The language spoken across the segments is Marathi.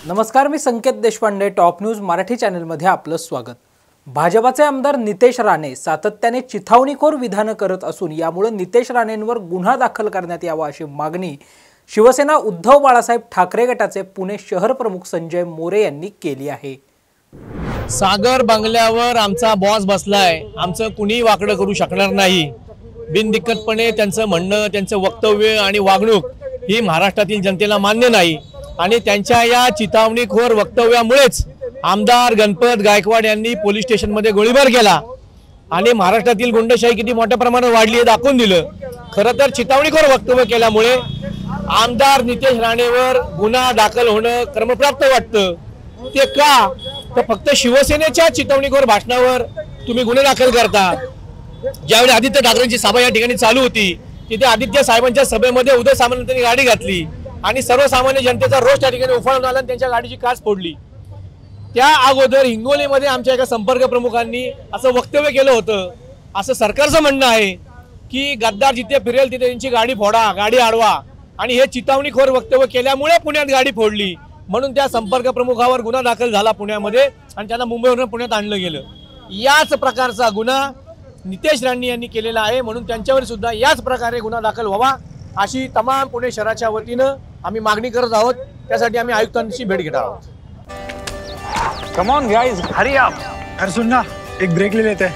नमस्कार, मी संकेत देशपांडे, टॉप न्यूज मराठी चॅनलमध्ये आपलं स्वागत। भाजपाचे आमदार नितेश राणे सातत्याने चिथावणीखोर विधान करत असून यामुळे नितेश राणेंवर गुन्हा दाखल करण्यात यावा अशी मागणी शिवसेना उद्धव बाळासाहेब ठाकरे गटाचे पुणे शहर प्रमुख संजय मोरे यांनी केली आहे। सागर बंगल्यावर आमचा बॉस बसलाय, आमचं कुणी वाकडं करू शकणार नाही। बिनदिक्कतपणे त्यांचं म्हणणं, त्यांचं वक्तव्य आणि वागणूक ही महाराष्ट्रातील जनतेला मान्य नाही आणि त्यांच्या या चिथावणीखोर वक्तव्यामुळेच आमदार गणपत गायकवाड यांनी पोलीस स्टेशनमध्ये गोळीबार केला आणि महाराष्ट्रातील गुंडशाही किती मोठ्या प्रमाणात वाढली हे दाखवून दिलं। खरं तर चिथावणीखोर वक्तव्य केल्यामुळे आमदार नितेश राणेवर गुन्हा दाखल होणं क्रमप्राप्त वाटतं। ते का? तर फक्त शिवसेनेच्या चिथावणीखोर भाषणावर तुम्ही गुन्हे दाखल करता। ज्यावेळी आदित्य ठाकरेंची सभा या ठिकाणी चालू होती, तिथे आदित्य साहेबांच्या सभेमध्ये उदय सामंत यांनी गाडी घातली आणि सर्वसामान्य जनतेचा रोष त्या ठिकाणी उफाळून आला आणि त्यांच्या गाडीची काच फोडली। त्या अगोदर हिंगोलीमध्ये आमच्या एका संपर्क प्रमुखांनी असं वक्तव्य केलं होतं, असं सरकारचं म्हणणं आहे की गद्दार जिथे फिरेल तिथे त्यांची गाडी फोडा, गाडी अडवा, आणि हे चिथावणीखोर वक्तव्य केल्यामुळे पुण्यात गाडी फोडली म्हणून त्या संपर्क प्रमुखावर गुन्हा दाखल झाला पुण्यामध्ये आणि त्यांना मुंबईवरून पुण्यात आणलं गेलं। याच प्रकारचा गुन्हा नितेश राणे यांनी केलेला आहे, म्हणून त्यांच्यावर सुद्धा याच प्रकारे गुन्हा दाखल व्हावा अशी तमाम पुणे शहराच्या वतीनं आम्ही मागणी करत आहोत। त्यासाठी आम्ही आयुक्तांची भेट घेणार आहोत। Come on guys, hurry up. यार सुन ना, एक ब्रेक ले लेते हैं।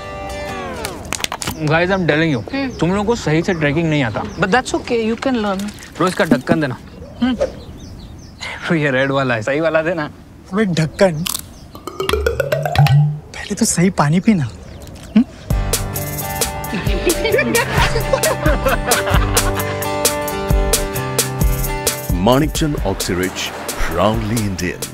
Guys, I'm telling you, तुम लोगों को सही से ट्रैकिंग नहीं आता। But that's okay, you can learn. रोज का ढक्कन देना। ये रेड वाला है, सही वाला देना। अबे ढक्कन, पहले तो सही पानी पीना। Manikchand Oxyrich, proudly Indian.